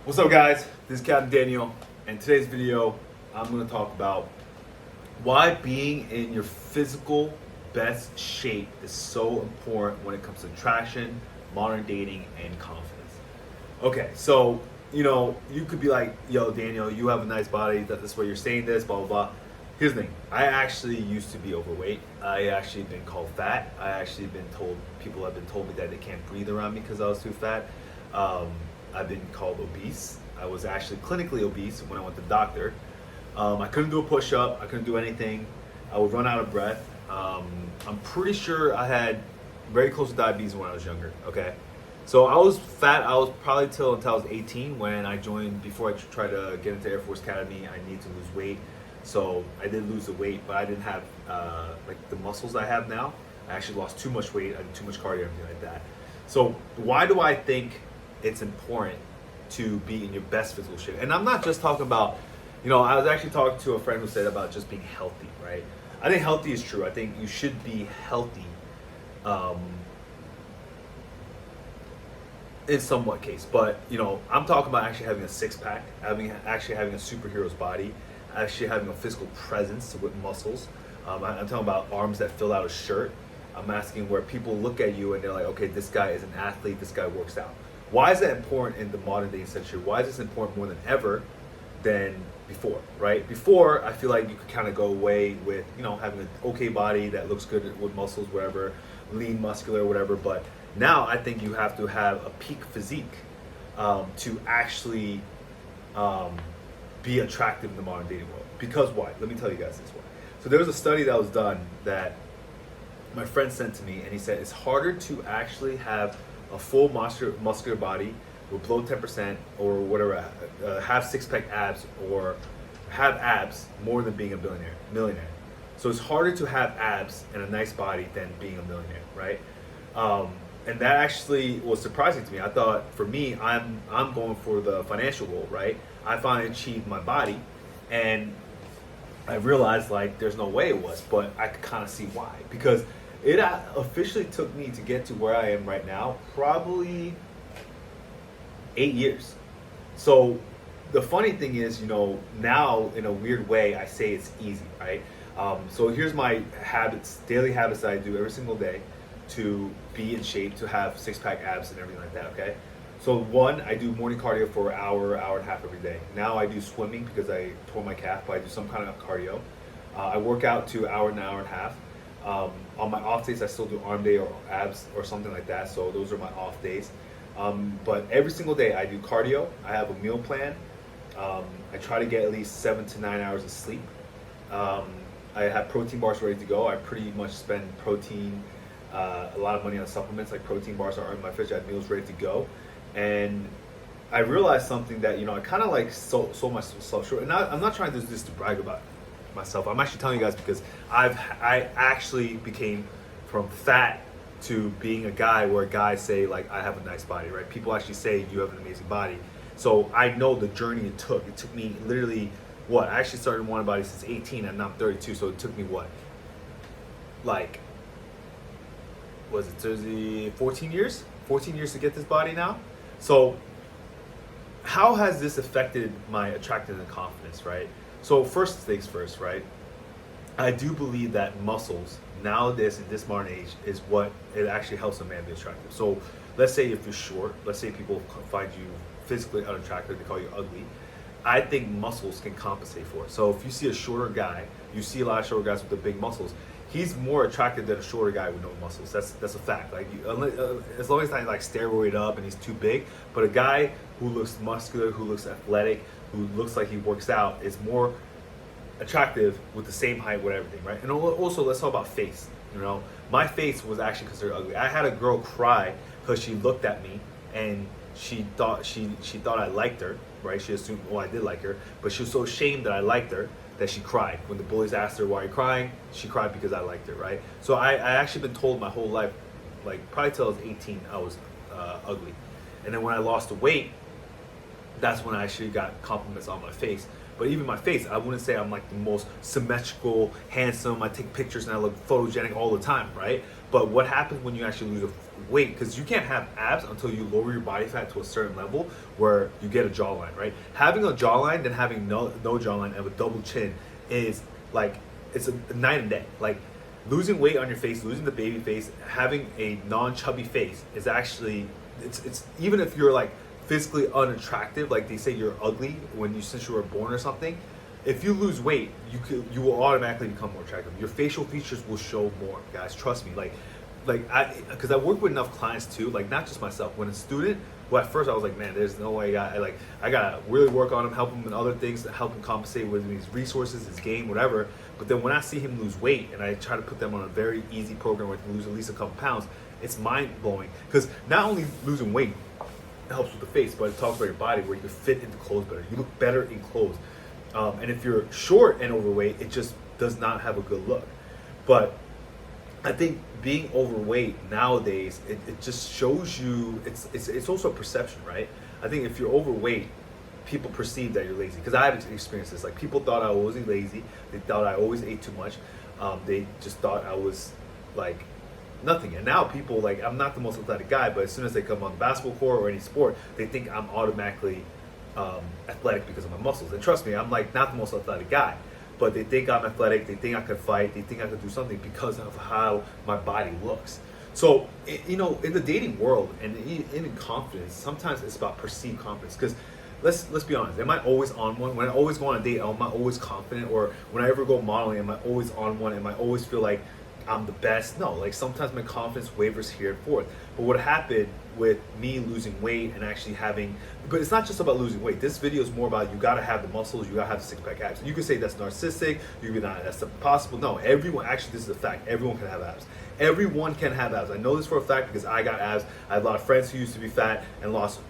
What's up, guys? This is Captain Daniel, and today's video I'm going to talk about why being in your physical best shape is so important when it comes to attraction, modern dating, and confidence. Okay, so you could be like, yo, Daniel, you have a nice body, that's why you're saying this, blah blah blah. Here's the thing, I actually used to be overweight. I actually been called fat. People have been told me that they can't breathe around me because I was too fat. I've been called obese. I was actually clinically obese when I went to the doctor. I couldn't do a push-up. I couldn't do anything. I would run out of breath. I'm pretty sure I had very close to diabetes when I was younger, okay? So I was fat. I was probably until I was 18 when I joined, before I tried to get into Air Force Academy, I needed to lose weight. So I did lose the weight, but I didn't have like the muscles I have now. I actually lost too much weight. I did too much cardio, everything like that. So why do I think it's important to be in your best physical shape? And I'm not just talking about, I was actually talking to a friend who said about just being healthy, right? I think healthy is true. I think you should be healthy in somewhat case. But, I'm talking about actually having a six-pack, actually having a superhero's body, actually having a physical presence with muscles. I'm talking about arms that fill out a shirt. I'm asking where people look at you and they're like, okay, this guy is an athlete, this guy works out. Why is that important in the modern day century? Why is this important more than ever than before, right? Before, I feel like you could kind of go away with, having an okay body that looks good with muscles, whatever, lean, muscular, whatever. But now I think you have to have a peak physique to actually be attractive in the modern dating world. Because why? Let me tell you guys this one. So there was a study that was done that my friend sent to me, and he said it's harder to actually have a full muscular body with below 10% or whatever, have six-pack abs or have abs more than being a millionaire. So it's harder to have abs and a nice body than being a millionaire, right? And that actually was surprising to me. I thought, for me, I'm going for the financial goal, right? I finally achieved my body, and I realized like there's no way it was, but I could kind of see why. Because it officially took me to get to where I am right now, probably 8 years. So the funny thing is, now in a weird way, I say it's easy, right? So here's my habits, daily habits that I do every single day to be in shape, to have six-pack abs and everything like that, okay? So one, I do morning cardio for an hour, hour and a half every day. Now I do swimming because I tore my calf, but I do some kind of cardio. I work out to an hour and a half. On my off days, I still do arm day or abs or something like that. So those are my off days. But every single day I do cardio. I have a meal plan. I try to get at least 7 to 9 hours of sleep. I have protein bars ready to go. I pretty much spend protein, a lot of money on supplements, like protein bars are in my fridge. I have meals ready to go. And I realized something that, I kind of like sold myself short. And I'm not trying to do this to brag about myself. I'm actually telling you guys because I actually became from fat to being a guy where guys say like I have a nice body, right? People actually say you have an amazing body. So I know the journey it took. It took me literally I actually started wanting a body since 18 and now I'm 32. So it took me like, was it 14 years? 14 years to get this body now. So how has this affected my attractiveness and confidence, right? So first things first, right? I do believe that muscles nowadays in this modern age is what it actually helps a man be attractive. So let's say if you're short, let's say people find you physically unattractive, they call you ugly. I think muscles can compensate for it. So if you see a shorter guy, you see a lot of shorter guys with the big muscles, he's more attractive than a shorter guy with no muscles. That's a fact. Like as long as he's not like steroid up and he's too big, but a guy who looks muscular, who looks athletic, who looks like he works out is more attractive with the same height with everything, right? And also let's talk about face. My face was actually considered ugly. I had a girl cry because she looked at me and she thought I liked her, right? She assumed, I did like her, but she was so ashamed that I liked her that she cried. When the bullies asked her, why are you crying? She cried because I liked her, right? So I actually been told my whole life, like probably till I was 18, I was ugly. And then when I lost the weight, that's when I actually got compliments on my face. But even my face, I wouldn't say I'm like the most symmetrical, handsome. I take pictures and I look photogenic all the time, right? But what happens when you actually lose weight, because you can't have abs until you lower your body fat to a certain level where you get a jawline, right? Having a jawline then having no jawline and a double chin is like, it's a night and day. Like, losing weight on your face, losing the baby face, having a non-chubby face is actually, it's even if you're like physically unattractive, like they say you're ugly since you were born or something, if you lose weight, you will automatically become more attractive. Your facial features will show more, guys. Trust me. Because I work with enough clients too, like not just myself. When a student, well, at first I was like, man, there's no way. I gotta really work on him, help him in other things to help him compensate with his resources, his game, whatever. But then when I see him lose weight and I try to put them on a very easy program where he can lose at least a couple pounds, it's mind blowing. Because not only losing weight helps with the face, but it talks about your body where you can fit into clothes better. You look better in clothes. And if you're short and overweight, it just does not have a good look. But I think being overweight nowadays, it just shows you, it's also a perception, right? I think if you're overweight, people perceive that you're lazy. Because I have experienced this. Like, people thought I was lazy. They thought I always ate too much. They just thought I was like nothing. And now people, like, I'm not the most athletic guy, but as soon as they come on the basketball court or any sport, they think I'm automatically athletic because of my muscles. And trust me, I'm like not the most athletic guy, but they think I'm athletic, they think I could fight, they think I could do something because of how my body looks. So, in the dating world and in confidence, sometimes it's about perceived confidence. Because let's be honest, am I always on one? When I always go on a date, am I always confident? Or when I ever go modeling, am I always on one? Am I always feel like I'm the best? No, like sometimes my confidence wavers here and forth. But what happened with me losing weight and actually but it's not just about losing weight. This video is more about, you gotta have the muscles, you gotta have the six-pack abs. You can say that's narcissistic, you can not, that's impossible. No, everyone, actually this is a fact, everyone can have abs. Everyone can have abs. I know this for a fact because I got abs. I have a lot of friends who used to be fat and lost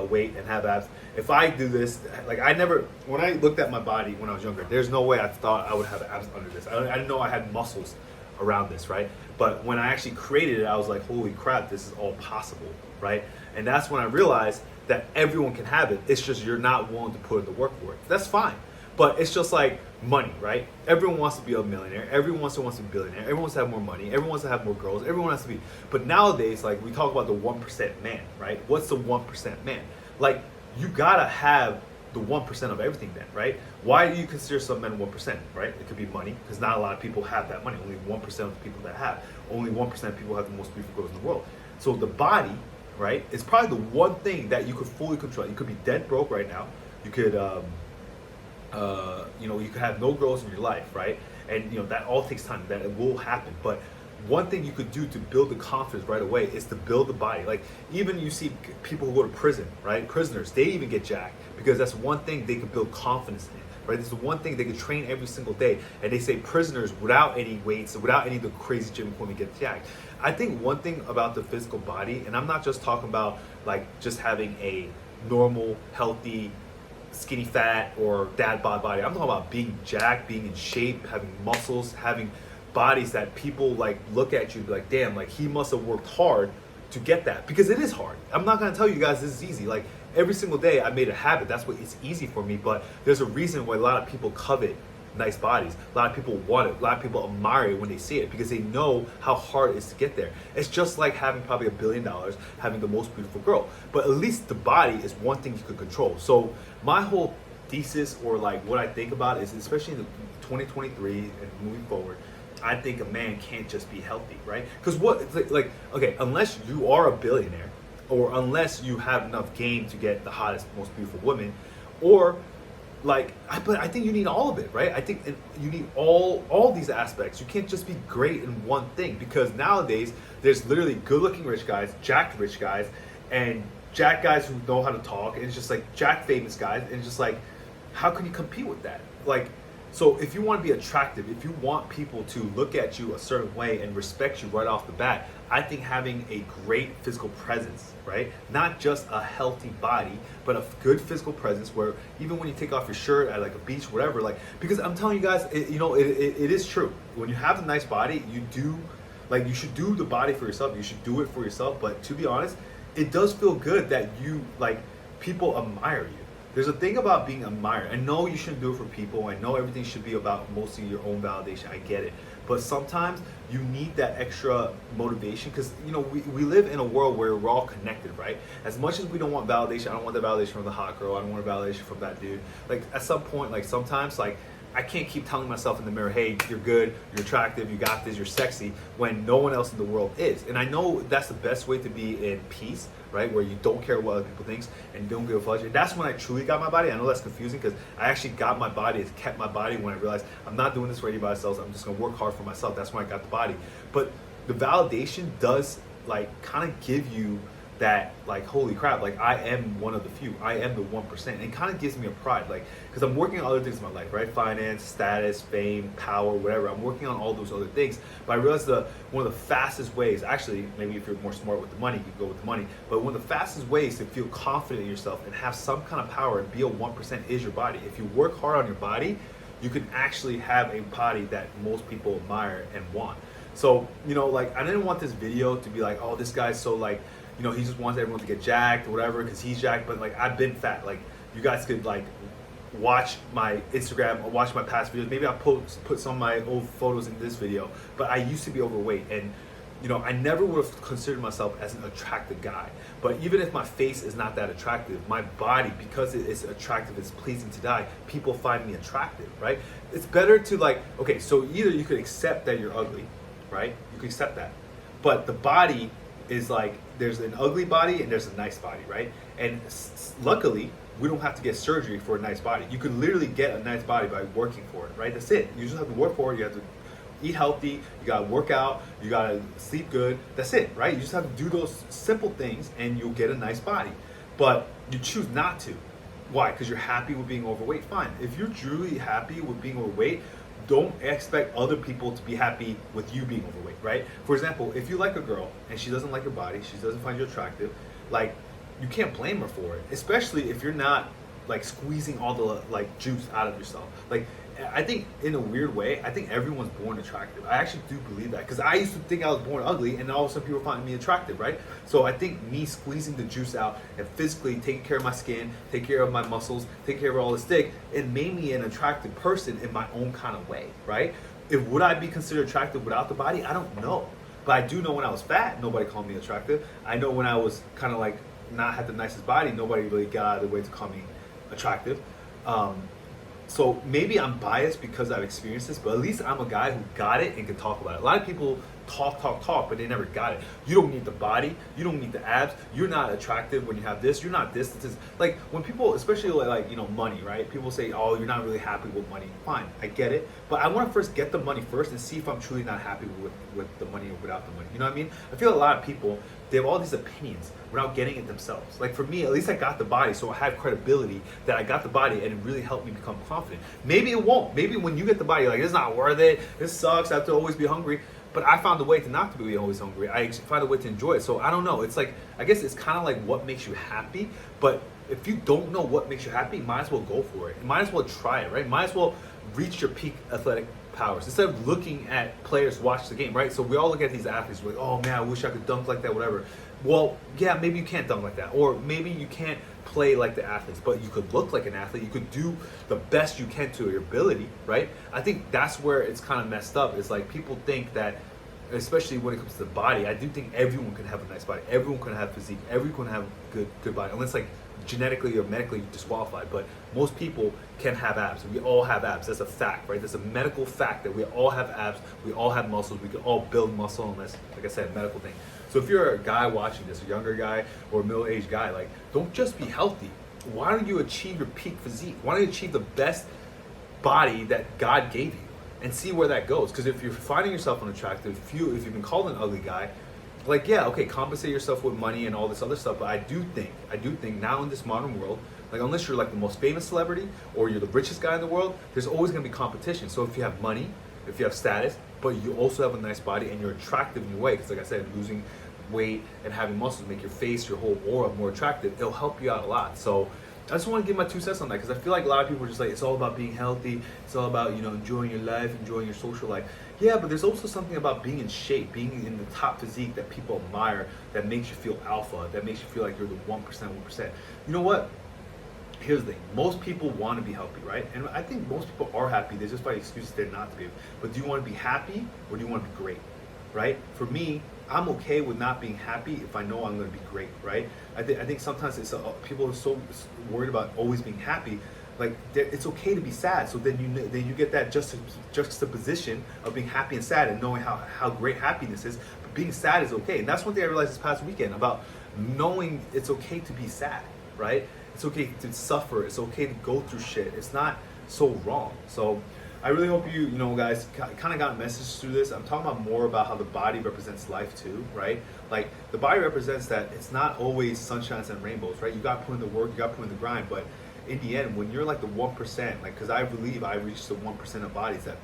weight and have abs. If I do this, like when I looked at my body when I was younger, there's no way I thought I would have abs under this. I didn't know I had muscles around this, right? But when I actually created it, I was like, holy crap, this is all possible, right? And that's when I realized that everyone can have it. It's just you're not willing to put in the work for it. That's fine. But it's just like money, right? Everyone wants to be a millionaire. Everyone wants to be a billionaire. Everyone wants to have more money. Everyone wants to have more girls. Everyone wants to be. But nowadays, like, we talk about the 1% man, right? What's the 1% man? Like, you gotta have the 1% of everything then, right? Why do you consider some men 1%, right? It could be money, because not a lot of people have that money. Only 1% of the people that have. Only 1% of people have the most beautiful girls in the world. So the body, right, is probably the one thing that you could fully control. You could be dead broke right now. You could, you could have no girls in your life, right? And, that all takes time. That it will happen. But one thing you could do to build the confidence right away is to build the body. Like, even you see people who go to prison, right? Prisoners, they even get jacked because that's one thing they could build confidence in, right? This is one thing they could train every single day. And they say prisoners without any weights, without any of the crazy gym equipment get jacked. I think one thing about the physical body, and I'm not just talking about like just having a normal, healthy, skinny fat or dad bod body. I'm talking about being jacked, being in shape, having muscles, having bodies that people like look at you and be like, damn, like he must have worked hard to get that, because it is hard. I'm not gonna tell you guys this is easy. Like, every single day I made a habit. That's what it's easy for me. But there's a reason why a lot of people covet nice bodies. A lot of people want it. A lot of people admire it when they see it because they know how hard it is to get there. It's just like having probably $1 billion, having the most beautiful girl. But at least the body is one thing you could control. So my whole thesis, or like what I think about, is, especially in 2023 and moving forward, I think a man can't just be healthy, right? Because okay, unless you are a billionaire, or unless you have enough game to get the hottest, most beautiful woman, or but I think you need all of it, right? I think you need all these aspects. You can't just be great in one thing, because nowadays there's literally good-looking rich guys, jacked rich guys, and jacked guys who know how to talk, and it's just like jacked famous guys, and it's just like, how can you compete with that? Like, so if you want to be attractive, if you want people to look at you a certain way and respect you right off the bat, I think having a great physical presence, right? Not just a healthy body, but a good physical presence where even when you take off your shirt at like a beach, whatever, like, because I'm telling you guys, it is true. When you have a nice body, you should do the body for yourself. You should do it for yourself. But to be honest, it does feel good that people admire you. There's a thing about being admired. I know you shouldn't do it for people. I know everything should be about mostly your own validation. I get it. but sometimes you need that extra motivation because we live in a world where we're all connected, right? As much as we don't want validation, I don't want the validation from the hot girl, I don't want validation from that dude. Like at some point, like sometimes, like I can't keep telling myself in the mirror, hey, you're good, you're attractive, you got this, you're sexy, when no one else in the world is. And I know that's the best way to be in peace, right? Where you don't care what other people think and don't give a fudge. And that's when I truly got my body. I know that's confusing because I actually got my body, it's kept my body when I realized I'm not doing this for anybody else, I'm just gonna work hard for myself. That's when I got the body. But the validation does like kind of give you that like, holy crap, like I am one of the few, I am the 1%. And it kind of gives me a pride, like, because I'm working on other things in my life, right? Finance, status, fame, power, whatever. I'm working on all those other things. But I realized one of the fastest ways, actually, maybe if you're more smart with the money, you can go with the money. But one of the fastest ways to feel confident in yourself and have some kind of power and be a 1% is your body. If you work hard on your body, you can actually have a body that most people admire and want. So, like, I didn't want this video to be like, oh, this guy's so like, he just wants everyone to get jacked or whatever because he's jacked. But like, I've been fat. Like, you guys could like watch my Instagram or watch my past videos. Maybe I'll put some of my old photos in this video. But I used to be overweight, and I never would have considered myself as an attractive guy. But even if my face is not that attractive, my body, because it is attractive, it's pleasing to die, people find me attractive, right? It's better to like, okay, so either you could accept that you're ugly, right? You can accept that. But the body is like, there's an ugly body and there's a nice body, right? And luckily, we don't have to get surgery for a nice body. You can literally get a nice body by working for it, right? That's it. You just have to work for it. You have to eat healthy. You gotta work out. You gotta sleep good. That's it, right? You just have to do those simple things and you'll get a nice body. But you choose not to. Why? Because you're happy with being overweight. Fine. If you're truly happy with being overweight, don't expect other people to be happy with you being overweight, right? For example, if you like a girl and she doesn't like your body, she doesn't find you attractive, like, you can't blame her for it, especially if you're not like squeezing all the like juice out of yourself. Like, I think in a weird way, I think everyone's born attractive. I actually do believe that because I used to think I was born ugly, and all of a sudden people find me attractive, right? So I think me squeezing the juice out and physically taking care of my skin, taking care of my muscles, taking care of all this thing, it made me an attractive person in my own kind of way, right? Would I be considered attractive without the body? I don't know. But I do know when I was fat, nobody called me attractive. I know when I was kind of like not had the nicest body, nobody really got out of the way to call me attractive. So maybe I'm biased because I've experienced this, but at least I'm a guy who got it and can talk about it. A lot of people talk, but they never got it. You don't need the body. You don't need the abs. You're not attractive when you have this. You're not this. This is like when people, especially like money, right? People say, oh, you're not really happy with money. Fine, I get it. But I want to first get the money first and see if I'm truly not happy with the money or without the money. You know what I mean? I feel a lot of people, they have all these opinions without getting it themselves. Like for me, at least I got the body, so I have credibility that I got the body and it really helped me become confident. Maybe it won't. Maybe when you get the body, you're like, this is not worth it. This sucks. I have to always be hungry. But I found a way to not to be always hungry. I find a way to enjoy it. So I don't know. It's like, I guess it's kind of like what makes you happy. But if you don't know what makes you happy, might as well go for it. You might as well try it, right? Might as well reach your peak athletic powers instead of looking at players watch the game, right? So we all look at these athletes, we're like, oh man, I wish I could dunk like that, whatever. Well, yeah, maybe you can't dunk like that, or maybe you can't play like the athletes, but you could look like an athlete. You could do the best you can to your ability, right? I think that's where it's kind of messed up. It's like people think that, especially when it comes to the body, I do think everyone can have a nice body. Everyone can have physique. Everyone can have good body, unless like genetically or medically disqualified. But most people can have abs. We all have abs. That's a fact, right? That's a medical fact that we all have abs. We all have muscles. We can all build muscle, unless, like I said, a medical thing. So if you're a guy watching this, a younger guy or a middle-aged guy, like, don't just be healthy. Why don't you achieve your peak physique? Why don't you achieve the best body that God gave you and see where that goes? Because if you're finding yourself unattractive, if you've been called an ugly guy, like, yeah, okay, compensate yourself with money and all this other stuff. But I do think now in this modern world, like, unless you're like the most famous celebrity or you're the richest guy in the world, there's always going to be competition. So if you have money, if you have status, but you also have a nice body and you're attractive in your way, because like I said, losing weight and having muscles make your face, your whole aura more attractive, it'll help you out a lot. So I just want to give my 2 cents on that, because I feel like a lot of people are just like, it's all about being healthy, it's all about, enjoying your life, enjoying your social life. Yeah, but there's also something about being in shape, being in the top physique that people admire, that makes you feel alpha, that makes you feel like you're the 1%. You know what? here's the thing. Most people want to be healthy, right? And I think most people are happy. They just find excuses they're not to be. But do you want to be happy or do you want to be great, right? For me, I'm okay with not being happy if I know I'm going to be great, right? I think sometimes it's people are so worried about always being happy. Like it's okay to be sad. So then you get that juxtaposition of being happy and sad and knowing how great happiness is. But being sad is okay, and that's one thing I realized this past weekend about knowing it's okay to be sad, right? It's okay to suffer. It's okay to go through shit. It's not so wrong. So I really hope you guys kind of got a message through this. I'm talking about more about how the body represents life too, right? Like the body represents that it's not always sunshines and rainbows, right? You got to put in the work, you got to put in the grind, but in the end, when you're like the 1%, like, because I believe I reached the 1% of bodies that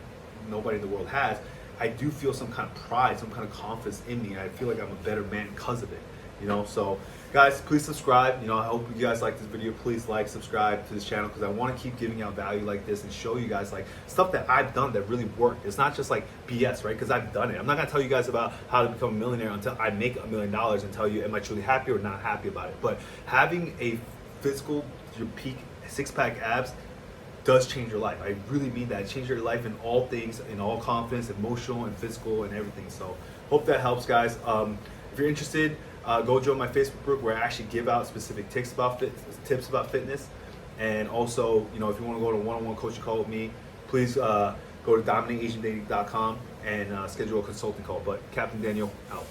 nobody in the world has, I do feel some kind of pride, some kind of confidence in me. I feel like I'm a better man because of it, So guys, please subscribe. I hope you guys like this video. Please like, subscribe to this channel because I want to keep giving out value like this and show you guys like stuff that I've done that really worked. It's not just like BS, right? Because I've done it. I'm not gonna tell you guys about how to become a millionaire until I make $1 million and tell you am I truly happy or not happy about it. But having a physical, your peak six-pack abs does change your life. I really mean that. Change your life in all things, in all confidence, emotional and physical and everything. So hope that helps, guys. If you're interested, go join my Facebook group where I actually give out specific tips about fitness. And also, if you want to go to a one-on-one coaching call with me, please go to dominateasiandating.com and schedule a consulting call. But Captain Daniel out.